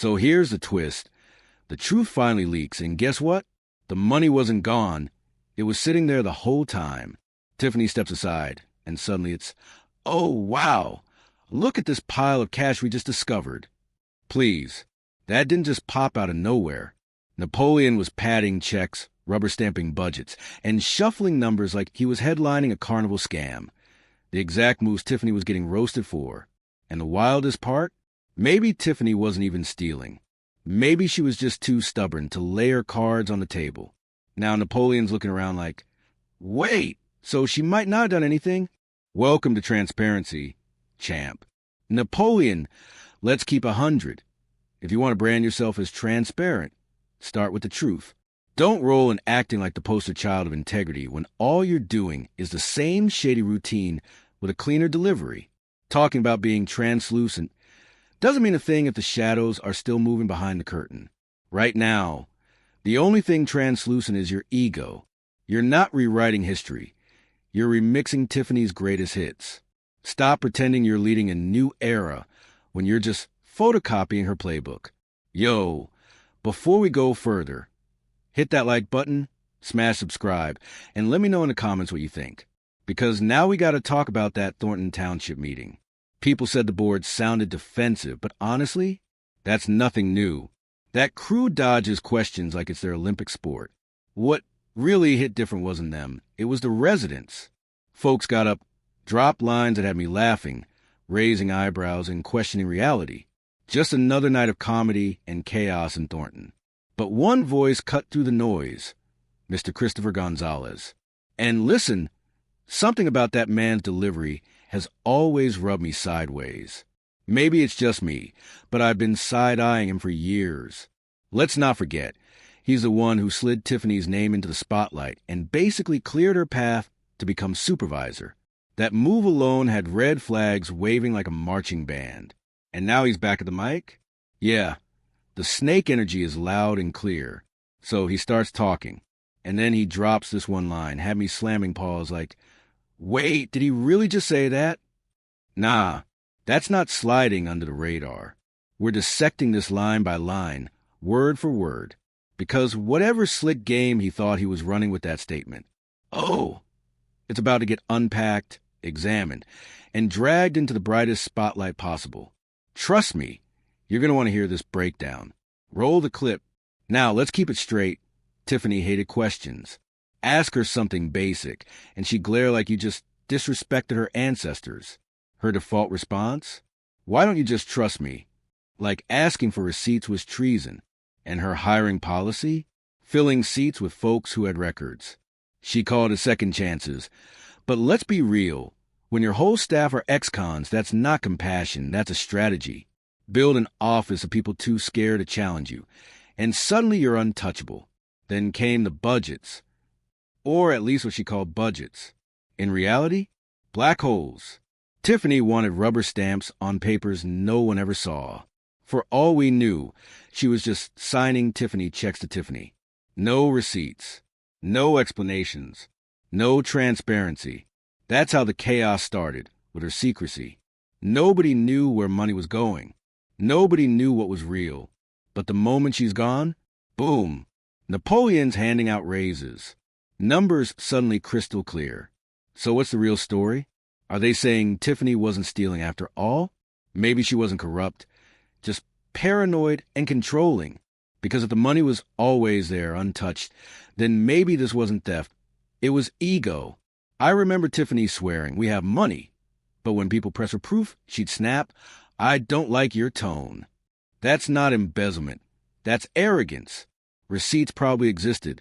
So here's the twist. The truth finally leaks, and guess what? The money wasn't gone. It was sitting there the whole time. Tiffany steps aside, and suddenly it's, "Oh, wow! Look at this pile of cash we just discovered." Please, that didn't just pop out of nowhere. Napoleon was padding checks, rubber stamping budgets, and shuffling numbers like he was headlining a carnival scam. The exact moves Tiffany was getting roasted for. And the wildest part? Maybe Tiffany wasn't even stealing. Maybe she was just too stubborn to lay her cards on the table. Now Napoleon's looking around like, wait, so she might not have done anything? Welcome to transparency, champ. Napoleon, let's keep 100. If you want to brand yourself as transparent, start with the truth. Don't roll in acting like the poster child of integrity when all you're doing is the same shady routine with a cleaner delivery. Talking about being translucent doesn't mean a thing if the shadows are still moving behind the curtain. Right now, the only thing translucent is your ego. You're not rewriting history. You're remixing Tiffany's greatest hits. Stop pretending you're leading a new era when you're just photocopying her playbook. Yo, before we go further, hit that like button, smash subscribe, and let me know in the comments what you think. Because now we got to talk about that Thornton Township meeting. People said the board sounded defensive, but honestly, that's nothing new. That crew dodges questions like it's their Olympic sport. What really hit different wasn't them. It was the residents. Folks got up, dropped lines that had me laughing, raising eyebrows and questioning reality. Just another night of comedy and chaos in Thornton. But one voice cut through the noise, Mr. Christopher Gonzalez. And listen, something about that man's delivery has always rubbed me sideways. Maybe it's just me, but I've been side-eyeing him for years. Let's not forget, he's the one who slid Tiffany's name into the spotlight and basically cleared her path to become supervisor. That move alone had red flags waving like a marching band. And now he's back at the mic? Yeah, the snake energy is loud and clear. So he starts talking, and then he drops this one line, had me slamming paws like, wait, did he really just say that? Nah, that's not sliding under the radar. We're dissecting this line by line, word for word, because whatever slick game he thought he was running with that statement, it's about to get unpacked, examined, and dragged into the brightest spotlight possible. Trust me, you're going to want to hear this breakdown. Roll the clip. Now, let's keep it straight. Tiffany hated questions. Ask her something basic, and she'd glare like you just disrespected her ancestors. Her default response? Why don't you just trust me? Like asking for receipts was treason. And her hiring policy? Filling seats with folks who had records. She called it second chances. But let's be real. When your whole staff are ex-cons, that's not compassion, that's a strategy. Build an office of people too scared to challenge you. And suddenly you're untouchable. Then came the budgets. Or at least what she called budgets. In reality, black holes. Tiffany wanted rubber stamps on papers no one ever saw. For all we knew, she was just signing Tiffany checks to Tiffany. No receipts. No explanations. No transparency. That's how the chaos started, with her secrecy. Nobody knew where money was going. Nobody knew what was real. But the moment she's gone, boom, Napoleon's handing out raises. Numbers suddenly crystal clear. So what's the real story? Are they saying Tiffany wasn't stealing after all? Maybe she wasn't corrupt, just paranoid and controlling. Because if the money was always there, untouched, then maybe this wasn't theft. It was ego. I remember Tiffany swearing, we have money. But when people press for proof, she'd snap, I don't like your tone. That's not embezzlement. That's arrogance. Receipts probably existed.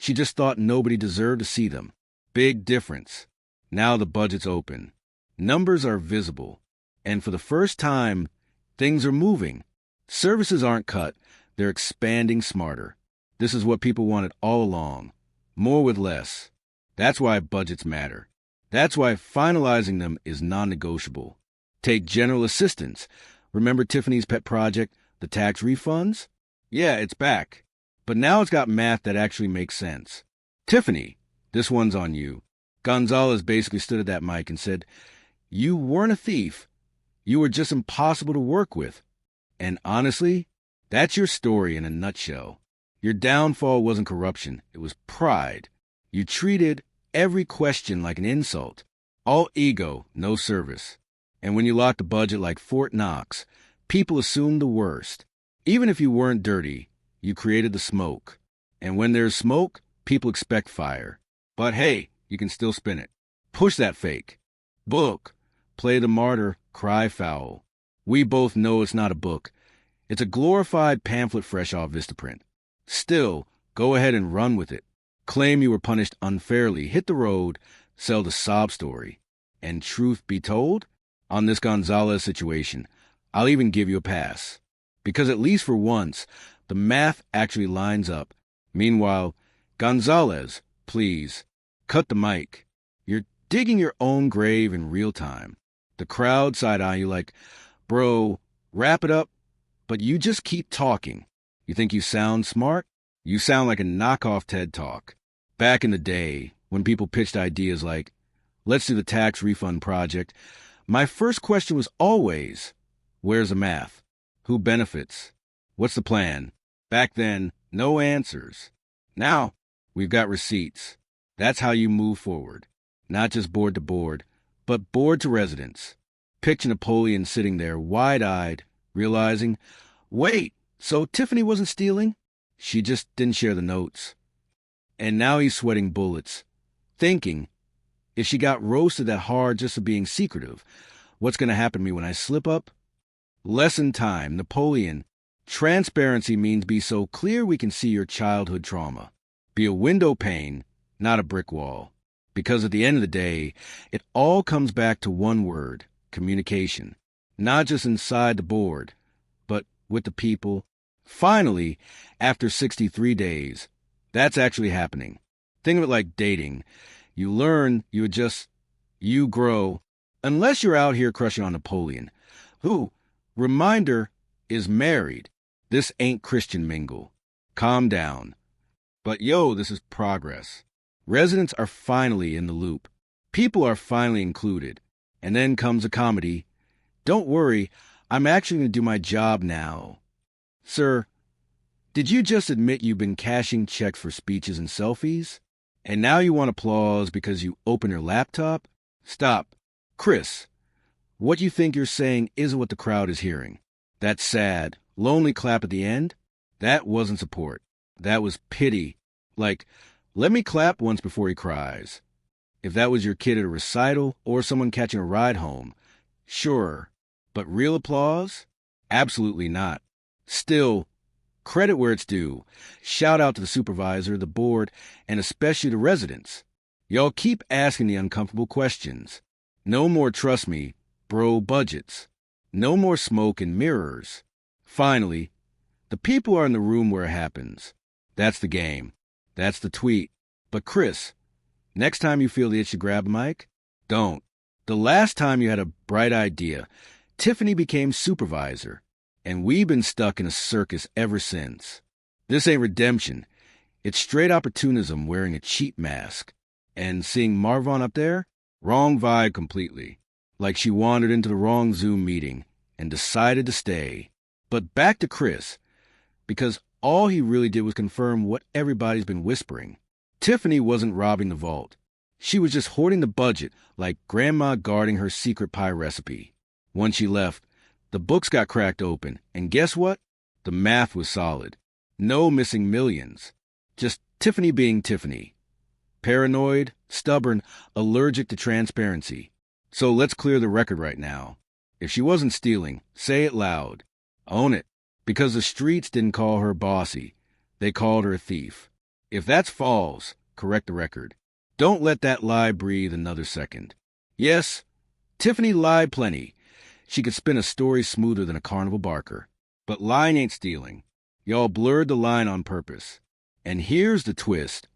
She just thought nobody deserved to see them. Big difference. Now the budget's open. Numbers are visible. And for the first time, things are moving. Services aren't cut. They're expanding smarter. This is what people wanted all along. More with less. That's why budgets matter. That's why finalizing them is non-negotiable. Take general assistance. Remember Tiffany's pet project, the tax refunds? Yeah, it's back. But now it's got math that actually makes sense. Tiffany, this one's on you. Gonzalez basically stood at that mic and said, you weren't a thief. You were just impossible to work with. And honestly, That's your story in a nutshell. Your downfall wasn't corruption, it was pride. You treated every question like an insult. All ego, no service. And when you locked the budget like Fort Knox, people assumed the worst. Even if you weren't dirty, you created the smoke. And when there's smoke, people expect fire. But hey, you can still spin it. Push that fake. Book. Play the martyr, cry foul. We both know it's not a book. It's a glorified pamphlet fresh off Vistaprint. Still, go ahead and run with it. Claim you were punished unfairly, hit the road, sell the sob story. And truth be told, on this Gonzalez situation, I'll even give you a pass. Because at least for once, the math actually lines up. Meanwhile, Gonzalez, please, cut the mic. You're digging your own grave in real time. The crowd side-eye you like, bro, wrap it up, but you just keep talking. You think you sound smart? You sound like a knockoff TED Talk. Back in the day, when people pitched ideas like, let's do the tax refund project, my first question was always, where's the math? Who benefits? What's the plan? Back then, no answers. Now, we've got receipts. That's how you move forward. Not just board to board, but board to residents. Picture Napoleon sitting there wide-eyed, realizing, wait, so Tiffany wasn't stealing? She just didn't share the notes. And now he's sweating bullets, thinking, if she got roasted that hard just for being secretive, what's going to happen to me when I slip up? Lesson time, Napoleon. Transparency means be so clear we can see your childhood trauma. Be a window pane, not a brick wall. Because at the end of the day, it all comes back to one word, communication. Not just inside the board, but with the people. Finally, after 63 days, that's actually happening. Think of it like dating. You learn, you adjust, you grow. Unless you're out here crushing on Napoleon, who, reminder, is married. This ain't Christian mingle. Calm down. But yo, this is progress. Residents are finally in the loop. People are finally included. And then comes a comedy. Don't worry, I'm actually going to do my job now. Sir, did you just admit you've been cashing checks for speeches and selfies? And now you want applause because you open your laptop? Stop. Chris, what you think you're saying isn't what the crowd is hearing. That sad, lonely clap at the end? That wasn't support. That was pity. Like, let me clap once before he cries. If that was your kid at a recital or someone catching a ride home, sure. But real applause? Absolutely not. Still, credit where it's due. Shout out to the supervisor, the board, and especially the residents. Y'all keep asking the uncomfortable questions. No more trust me, bro budgets. No more smoke and mirrors. Finally, the people are in the room where it happens. That's the game. That's the tweet. But Chris, next time you feel the itch to grab a mic, don't. The last time you had a bright idea, Tiffany became supervisor, and we've been stuck in a circus ever since. This ain't redemption. It's straight opportunism wearing a cheap mask. And seeing Marvon up there? Wrong vibe completely. Like she wandered into the wrong Zoom meeting and decided to stay. But back to Chris, because all he really did was confirm what everybody's been whispering. Tiffany wasn't robbing the vault. She was just hoarding the budget like Grandma guarding her secret pie recipe. Once she left, the books got cracked open, and guess what? The math was solid. No missing millions. Just Tiffany being Tiffany. Paranoid, stubborn, allergic to transparency. So let's clear the record right now. If she wasn't stealing, say it loud. Own it. Because the streets didn't call her bossy. They called her a thief. If that's false, correct the record. Don't let that lie breathe another second. Yes, Tiffany lied plenty. She could spin a story smoother than a carnival barker. But lying ain't stealing. Y'all blurred the line on purpose. And here's the twist.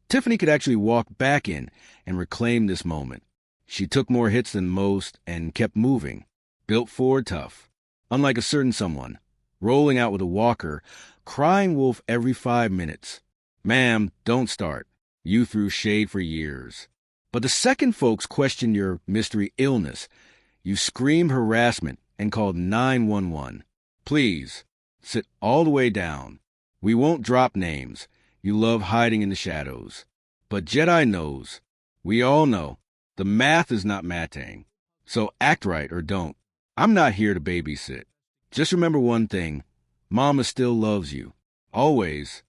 Tiffany could actually walk back in and reclaim this moment. She took more hits than most and kept moving. Built forward tough. Unlike a certain someone, rolling out with a walker, crying wolf every 5 minutes. Ma'am, don't start. You threw shade for years. But the second folks questioned your mystery illness, you screamed harassment and called 911. Please, Sit all the way down. We won't drop names. You love hiding in the shadows. But Jedi knows. We all know. The math is not matting. So act right or don't. I'm not here to babysit. Just remember one thing. Mama still loves you. Always.